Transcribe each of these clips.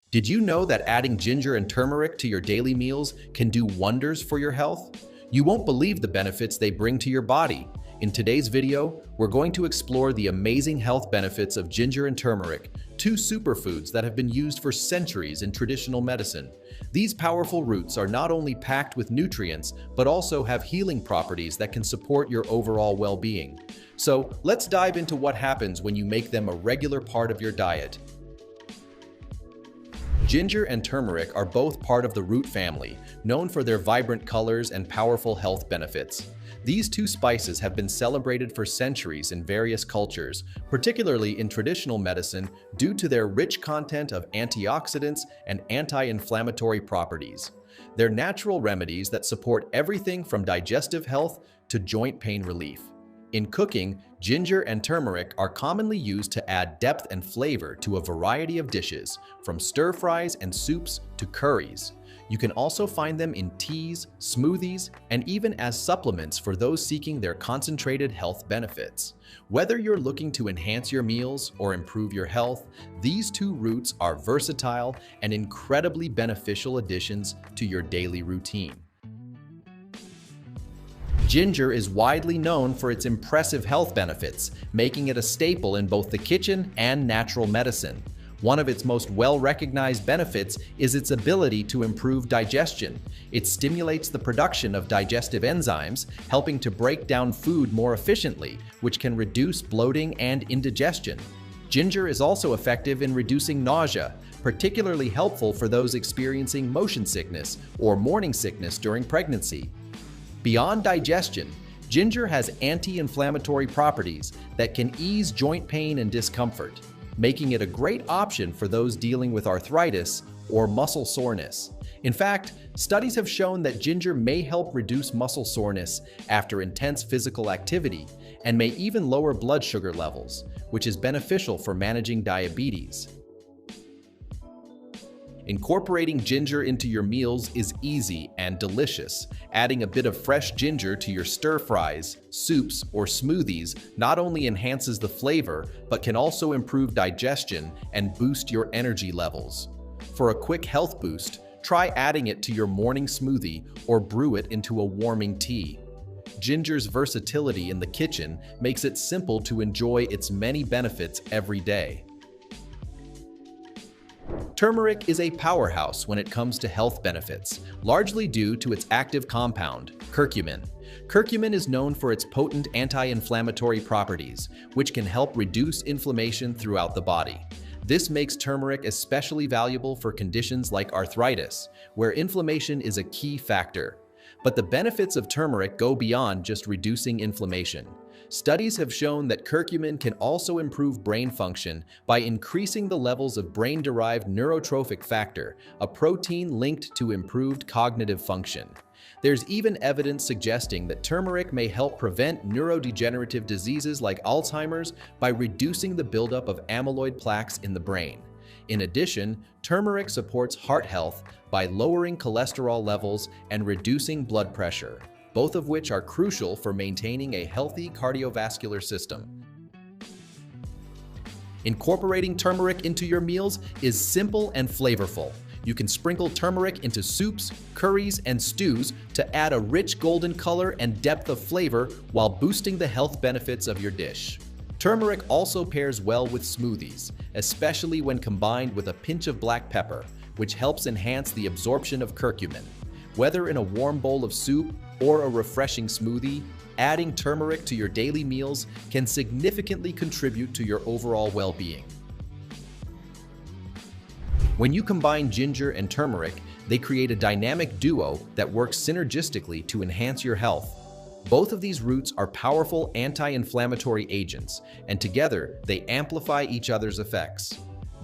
Did you know that adding ginger and turmeric to your daily meals can do wonders for your health? You won't believe the benefits they bring to your body. In today's video, we're going to explore the amazing health benefits of ginger and turmeric, two superfoods that have been used for centuries in traditional medicine. These powerful roots are not only packed with nutrients, but also have healing properties that can support your overall well-being. So let's dive into what happens when you make them a regular part of your diet. Ginger and turmeric are both part of the root family, known for their vibrant colors and powerful health benefits. These two spices have been celebrated for centuries in various cultures, particularly in traditional medicine, due to their rich content of antioxidants and anti-inflammatory properties. They're natural remedies that support everything from digestive health to joint pain relief. In cooking, ginger and turmeric are commonly used to add depth and flavor to a variety of dishes, from stir-fries and soups to curries. You can also find them in teas, smoothies, and even as supplements for those seeking their concentrated health benefits. Whether you're looking to enhance your meals or improve your health, these two roots are versatile and incredibly beneficial additions to your daily routine. Ginger is widely known for its impressive health benefits, making it a staple in both the kitchen and natural medicine. One of its most well-recognized benefits is its ability to improve digestion. It stimulates the production of digestive enzymes, helping to break down food more efficiently, which can reduce bloating and indigestion. Ginger is also effective in reducing nausea, particularly helpful for those experiencing motion sickness or morning sickness during pregnancy. Beyond digestion, ginger has anti-inflammatory properties that can ease joint pain and discomfort, making it a great option for those dealing with arthritis or muscle soreness. In fact, studies have shown that ginger may help reduce muscle soreness after intense physical activity and may even lower blood sugar levels, which is beneficial for managing diabetes. Incorporating ginger into your meals is easy and delicious. Adding a bit of fresh ginger to your stir-fries, soups, or smoothies not only enhances the flavor, but can also improve digestion and boost your energy levels. For a quick health boost, try adding it to your morning smoothie or brew it into a warming tea. Ginger's versatility in the kitchen makes it simple to enjoy its many benefits every day. Turmeric is a powerhouse when it comes to health benefits, largely due to its active compound, curcumin. Curcumin is known for its potent anti-inflammatory properties, which can help reduce inflammation throughout the body. This makes turmeric especially valuable for conditions like arthritis, where inflammation is a key factor. But the benefits of turmeric go beyond just reducing inflammation. Studies have shown that curcumin can also improve brain function by increasing the levels of brain-derived neurotrophic factor, a protein linked to improved cognitive function. There's even evidence suggesting that turmeric may help prevent neurodegenerative diseases like Alzheimer's by reducing the buildup of amyloid plaques in the brain. In addition, turmeric supports heart health by lowering cholesterol levels and reducing blood pressure, both of which are crucial for maintaining a healthy cardiovascular system. Incorporating turmeric into your meals is simple and flavorful. You can sprinkle turmeric into soups, curries, and stews to add a rich golden color and depth of flavor while boosting the health benefits of your dish. Turmeric also pairs well with smoothies, especially when combined with a pinch of black pepper, which helps enhance the absorption of curcumin. Whether in a warm bowl of soup or a refreshing smoothie, adding turmeric to your daily meals can significantly contribute to your overall well-being. When you combine ginger and turmeric, they create a dynamic duo that works synergistically to enhance your health. Both of these roots are powerful anti-inflammatory agents, and together they amplify each other's effects.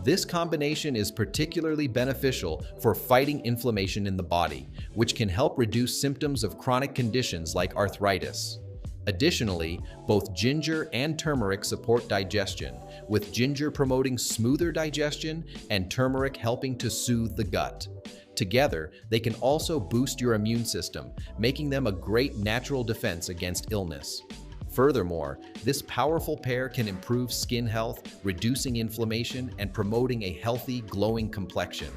This combination is particularly beneficial for fighting inflammation in the body, which can help reduce symptoms of chronic conditions like arthritis. Additionally, both ginger and turmeric support digestion, with ginger promoting smoother digestion and turmeric helping to soothe the gut. Together, they can also boost your immune system, making them a great natural defense against illness. Furthermore, this powerful pair can improve skin health, reducing inflammation and promoting a healthy, glowing complexion.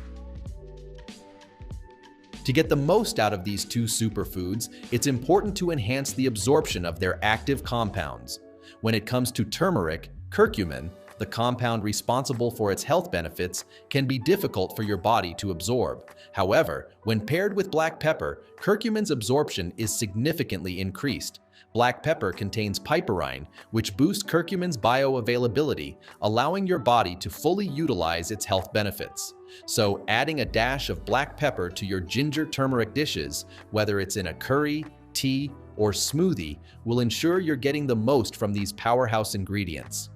To get the most out of these two superfoods, it's important to enhance the absorption of their active compounds. When it comes to turmeric, curcumin, the compound responsible for its health benefits, can be difficult for your body to absorb. However, when paired with black pepper, curcumin's absorption is significantly increased. Black pepper contains piperine, which boosts curcumin's bioavailability, allowing your body to fully utilize its health benefits. So, adding a dash of black pepper to your ginger turmeric dishes, whether it's in a curry, tea, or smoothie, will ensure you're getting the most from these powerhouse ingredients.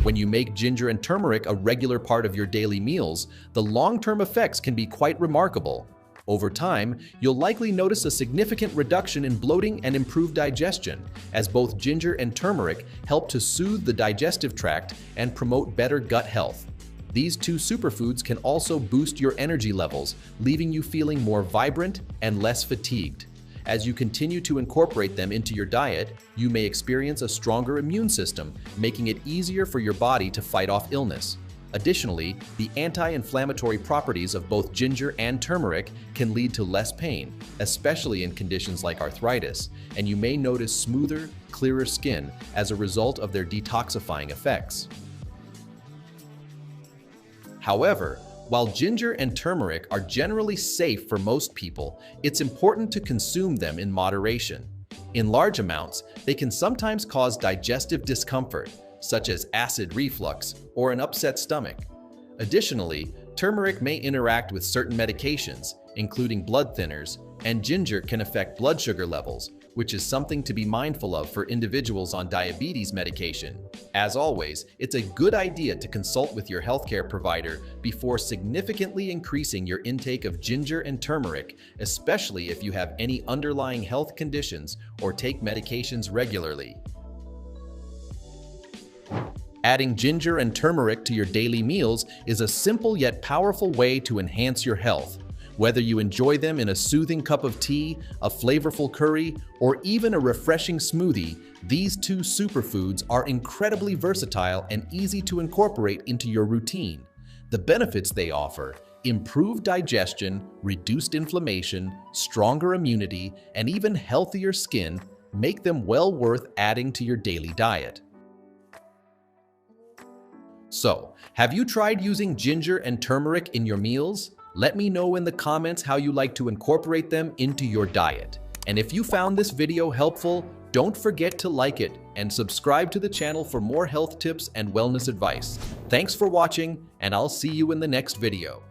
When you make ginger and turmeric a regular part of your daily meals, the long-term effects can be quite remarkable. Over time, you'll likely notice a significant reduction in bloating and improved digestion, as both ginger and turmeric help to soothe the digestive tract and promote better gut health. These two superfoods can also boost your energy levels, leaving you feeling more vibrant and less fatigued. As you continue to incorporate them into your diet, you may experience a stronger immune system, making it easier for your body to fight off illness. Additionally, the anti-inflammatory properties of both ginger and turmeric can lead to less pain, especially in conditions like arthritis, and you may notice smoother, clearer skin as a result of their detoxifying effects. However, while ginger and turmeric are generally safe for most people, it's important to consume them in moderation. In large amounts, they can sometimes cause digestive discomfort, such as acid reflux or an upset stomach. Additionally, turmeric may interact with certain medications, including blood thinners, and ginger can affect blood sugar levels, which is something to be mindful of for individuals on diabetes medication. As always, it's a good idea to consult with your healthcare provider before significantly increasing your intake of ginger and turmeric, especially if you have any underlying health conditions or take medications regularly. Adding ginger and turmeric to your daily meals is a simple yet powerful way to enhance your health. Whether you enjoy them in a soothing cup of tea, a flavorful curry, or even a refreshing smoothie, these two superfoods are incredibly versatile and easy to incorporate into your routine. The benefits they offer: improved digestion, reduced inflammation, stronger immunity, and even healthier skin, make them well worth adding to your daily diet. So, have you tried using ginger and turmeric in your meals? Let me know in the comments how you like to incorporate them into your diet. And if you found this video helpful, don't forget to like it and subscribe to the channel for more health tips and wellness advice. Thanks for watching, and I'll see you in the next video.